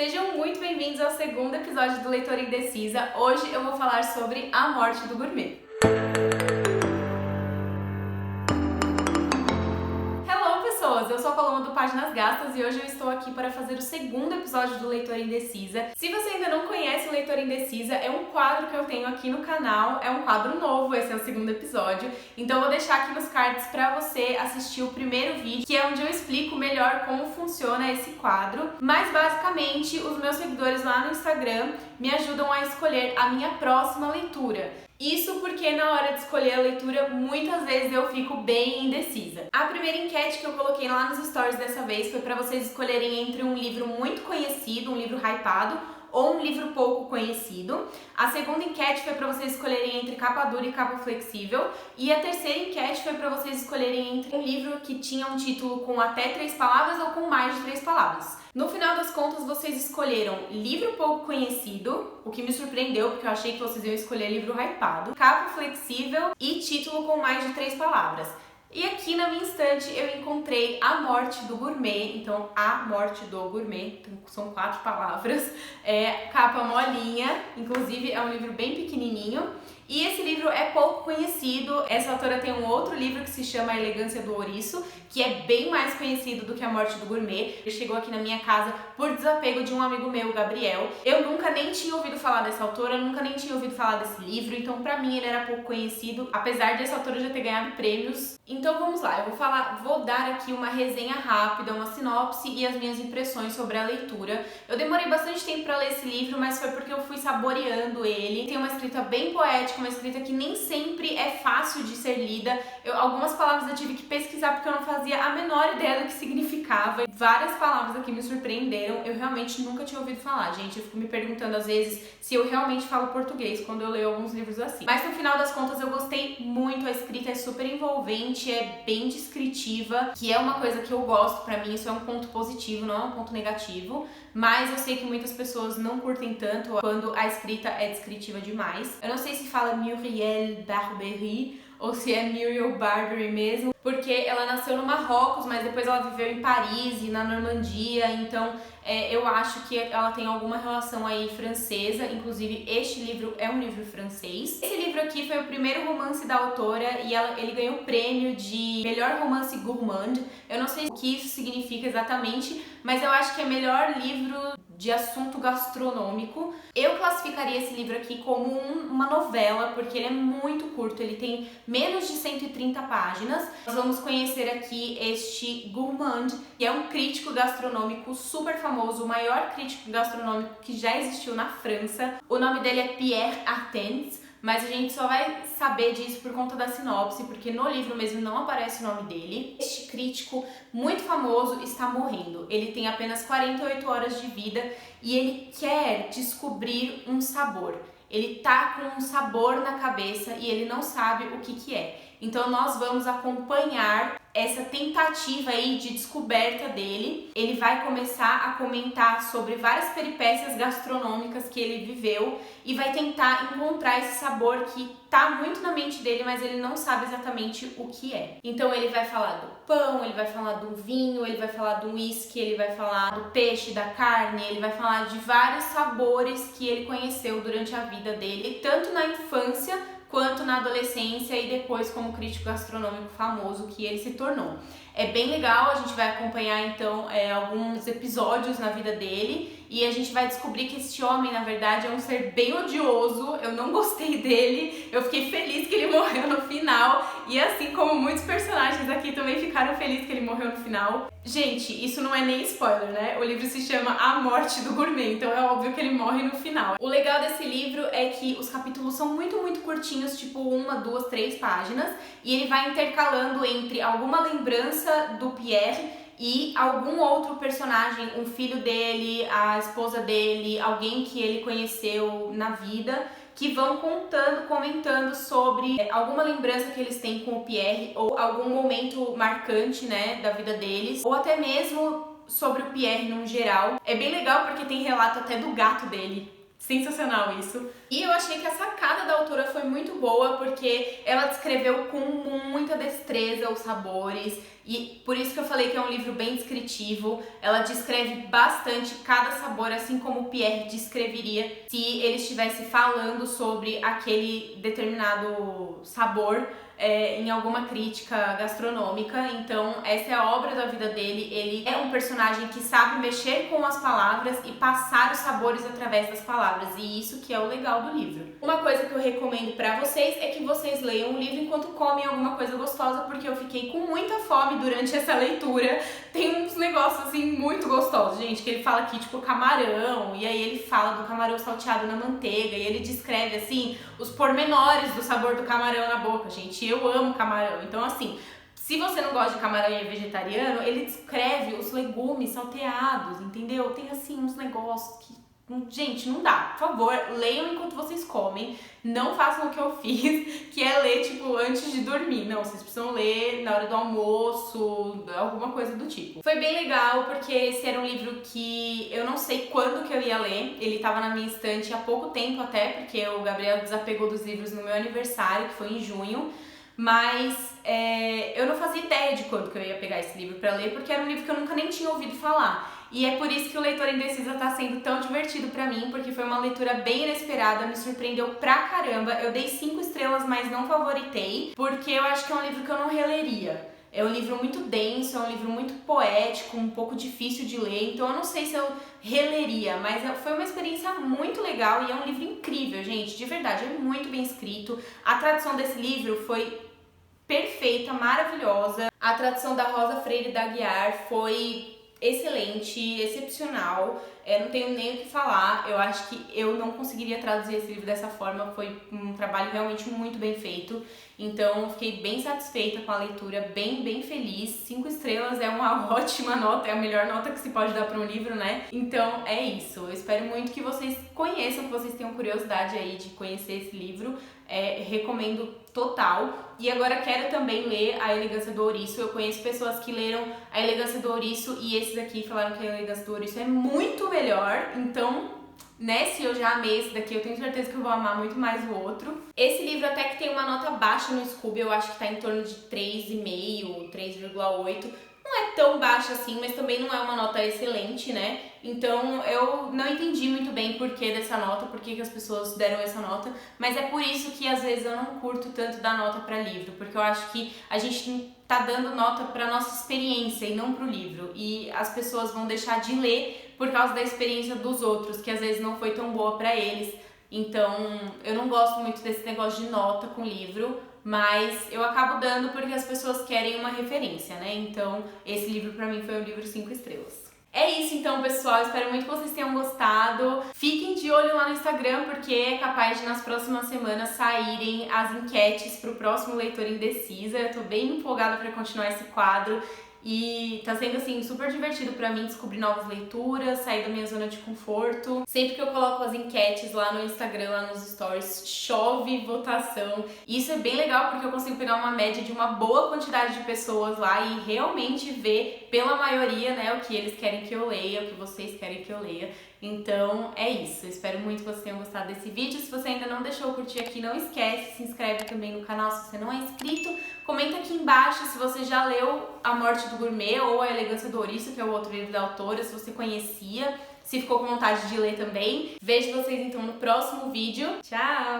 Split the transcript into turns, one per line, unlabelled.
Sejam muito bem-vindos ao segundo episódio do Leitora Indecisa. Hoje eu vou falar sobre A Morte do Gourmet. Hello, pessoas! Eu sou a Paloma do Páginas Gastas e hoje eu estou aqui para fazer o segundo episódio do Leitora Indecisa. Se você ainda não conhece o Leitora Indecisa, é um quadro que eu tenho aqui no canal, é um quadro novo, esse é o segundo episódio. Então eu vou deixar aqui nos cards para você assistir o primeiro vídeo, que é onde eu explico melhor como funciona esse quadro. Mas basicamente, os meus seguidores lá no Instagram me ajudam a escolher a minha próxima leitura. Isso porque na hora de escolher a leitura, muitas vezes eu fico bem indecisa. A primeira enquete que eu coloquei lá nos stories dessa vez foi para vocês escolherem entre um livro muito conhecido, um livro hypado, ou um livro pouco conhecido. A segunda enquete foi para vocês escolherem entre capa dura e capa flexível. E a terceira enquete foi para vocês escolherem entre um livro que tinha um título com até 3 palavras ou com mais de 3 palavras. No final das contas, vocês escolheram livro pouco conhecido, o que me surpreendeu, porque eu achei que vocês iam escolher livro hypado, capa flexível e título com mais de 3 palavras. E aqui na minha estante eu encontrei A Morte do Gourmet, então A Morte do Gourmet, são 4 palavras, capa molinha, inclusive é um livro bem pequenininho. E esse livro é pouco conhecido, essa autora tem um outro livro que se chama A Elegância do Ouriço, que é bem mais conhecido do que A Morte do Gourmet. Ele chegou aqui na minha casa por desapego de um amigo meu, o Gabriel. Eu nunca nem tinha ouvido falar dessa autora, nunca nem tinha ouvido falar desse livro, então pra mim ele era pouco conhecido, apesar de essa autora já ter ganhado prêmios. Então vamos lá, eu vou dar aqui uma resenha rápida, uma sinopse e as minhas impressões sobre a leitura. Eu demorei bastante tempo pra ler esse livro, mas foi porque eu fui saboreando ele. Tem uma escrita bem poética, uma escrita que nem sempre é fácil de ser lida. Algumas palavras eu tive que pesquisar porque eu não fazia a menor ideia do que significava. Várias palavras aqui me surpreenderam, eu realmente nunca tinha ouvido falar, gente. Eu fico me perguntando às vezes se eu realmente falo português quando eu leio alguns livros assim. Mas no final das contas eu gostei muito, a escrita é super envolvente, é bem descritiva, que é uma coisa que eu gosto. Pra mim isso é um ponto positivo, não é um ponto negativo. Mas eu sei que muitas pessoas não curtem tanto quando a escrita é descritiva demais. Eu não sei se fala Muriel Barbery ou se é Muriel Barbery mesmo, porque ela nasceu no Marrocos, mas depois ela viveu em Paris e na Normandia, então eu acho que ela tem alguma relação aí francesa. Inclusive este livro é um livro francês. Esse livro aqui foi o primeiro romance da autora e ele ganhou o prêmio de melhor romance gourmand. Eu não sei o que isso significa exatamente, mas eu acho que é melhor livro de assunto gastronômico. Eu classificaria esse livro aqui como uma novela, porque ele é muito curto, ele tem menos de 130 páginas. Nós vamos conhecer aqui este gourmand, que é um crítico gastronômico super famoso, o maior crítico gastronômico que já existiu na França. O nome dele é Pierre Artens, mas a gente só vai saber disso por conta da sinopse, porque no livro mesmo não aparece o nome dele. Este crítico muito famoso está morrendo. Ele tem apenas 48 horas de vida e ele quer descobrir um sabor. Ele tá com um sabor na cabeça e ele não sabe o que é. Então nós vamos acompanhar essa tentativa aí de descoberta dele. Ele vai começar a comentar sobre várias peripécias gastronômicas que ele viveu e vai tentar encontrar esse sabor que tá muito na mente dele, mas ele não sabe exatamente o que é. Então ele vai falar do pão, ele vai falar do vinho, ele vai falar do whisky, ele vai falar do peixe, da carne, ele vai falar de vários sabores que ele conheceu durante a vida dele, tanto na infância quanto na adolescência e depois como crítico gastronômico famoso que ele se tornou. É bem legal, a gente vai acompanhar então alguns episódios na vida dele e a gente vai descobrir que este homem, na verdade, é um ser bem odioso. Eu não gostei dele, eu fiquei feliz que ele morreu no final e assim como muitos personagens aqui também ficaram felizes que ele morreu no final. Gente, isso não é nem spoiler, né? O livro se chama A Morte do Gourmet, então é óbvio que ele morre no final. O legal desse livro é que os capítulos são muito curtinhos, tipo 1, 2, 3 páginas, e ele vai intercalando entre alguma lembrança do Pierre e algum outro personagem, um filho dele, a esposa dele, alguém que ele conheceu na vida, que vão comentando sobre alguma lembrança que eles têm com o Pierre ou algum momento marcante, né, da vida deles, ou até mesmo sobre o Pierre no geral. É bem legal porque tem relato até do gato dele. Sensacional isso. E eu achei que a sacada da autora foi muito boa, porque ela descreveu com muita destreza os sabores e por isso que eu falei que é um livro bem descritivo. Ela descreve bastante cada sabor, assim como o Pierre descreveria se ele estivesse falando sobre aquele determinado sabor em alguma crítica gastronômica. Então essa é a obra da vida dele. Ele é um personagem que sabe mexer com as palavras e passar os sabores através das palavras, e isso que é o legal do livro. Uma coisa que eu recomendo pra vocês é que vocês leiam o livro enquanto comem alguma coisa gostosa, porque eu fiquei com muita fome durante essa leitura. Tem uns negócios assim muito gostosos, gente, que ele fala aqui, tipo camarão, e aí ele fala do camarão salteado na manteiga, e ele descreve assim os pormenores do sabor do camarão na boca, gente. Eu amo camarão, então assim, se você não gosta de camarão e é vegetariano, ele descreve os legumes salteados, entendeu? Tem assim uns negócios que, gente, não dá. Por favor, leiam enquanto vocês comem. Não façam o que eu fiz, que é ler, tipo, antes de dormir. Não, vocês precisam ler na hora do almoço, alguma coisa do tipo. Foi bem legal, porque esse era um livro que eu não sei quando que eu ia ler. Ele tava na minha estante há pouco tempo até, porque o Gabriel desapegou dos livros no meu aniversário, que foi em junho. Mas eu não fazia ideia de quando que eu ia pegar esse livro pra ler, porque era um livro que eu nunca nem tinha ouvido falar. E é por isso que o Leitor Indecisa tá sendo tão divertido pra mim, porque foi uma leitura bem inesperada, me surpreendeu pra caramba. Eu dei 5 estrelas, mas não favoritei, porque eu acho que é um livro que eu não releria. É um livro muito denso, é um livro muito poético, um pouco difícil de ler, então eu não sei se eu releria, mas foi uma experiência muito legal e é um livro incrível, gente, de verdade, é muito bem escrito. A tradução desse livro foi perfeita, maravilhosa. A tradução da Rosa Freire da Aguiar foi excelente, excepcional. Não tenho nem o que falar. Eu acho que eu não conseguiria traduzir esse livro dessa forma. Foi um trabalho realmente muito bem feito. Então, fiquei bem satisfeita com a leitura, bem feliz. 5 estrelas é uma ótima nota, é a melhor nota que se pode dar para um livro, né? Então, é isso. Eu espero muito que vocês conheçam, que vocês tenham curiosidade aí de conhecer esse livro. Recomendo total. E agora quero também ler A Elegância do Ouriço. Eu conheço pessoas que leram A Elegância do Ouriço e esses aqui falaram que A Elegância do Ouriço é muito melhor. Então, né, se eu já amei esse daqui, eu tenho certeza que eu vou amar muito mais o outro. Esse livro até que tem uma nota baixa no Scooby, eu acho que tá em torno de 3,5, 3,8. Não é tão baixa assim, mas também não é uma nota excelente, né? Então eu não entendi muito bem por que dessa nota, por que as pessoas deram essa nota, mas é por isso que às vezes eu não curto tanto dar nota pra livro, porque eu acho que a gente tá dando nota pra nossa experiência e não pro livro, e as pessoas vão deixar de ler por causa da experiência dos outros, que às vezes não foi tão boa pra eles. Então eu não gosto muito desse negócio de nota com livro, mas eu acabo dando porque as pessoas querem uma referência, né? Então esse livro pra mim foi um livro 5 estrelas. É isso então, pessoal, espero muito que vocês tenham gostado. Fiquem de olho lá no Instagram, porque é capaz de nas próximas semanas saírem as enquetes pro próximo Leitor Indecisa. Eu tô bem empolgada pra continuar esse quadro. E tá sendo assim super divertido pra mim descobrir novas leituras, sair da minha zona de conforto. Sempre que eu coloco as enquetes lá no Instagram, lá nos stories, chove votação. E isso é bem legal porque eu consigo pegar uma média de uma boa quantidade de pessoas lá e realmente ver pela maioria, né, o que eles querem que eu leia, o que vocês querem que eu leia. Então é isso, eu espero muito que vocês tenham gostado desse vídeo. Se você ainda não deixou o curtir aqui, não esquece, se inscreve também no canal se você não é inscrito. Comenta aqui embaixo se você já leu A Morte do Gourmet ou A Elegância do Ouriço, que é o outro livro da autora, se você conhecia, se ficou com vontade de ler também. Vejo vocês então no próximo vídeo. Tchau!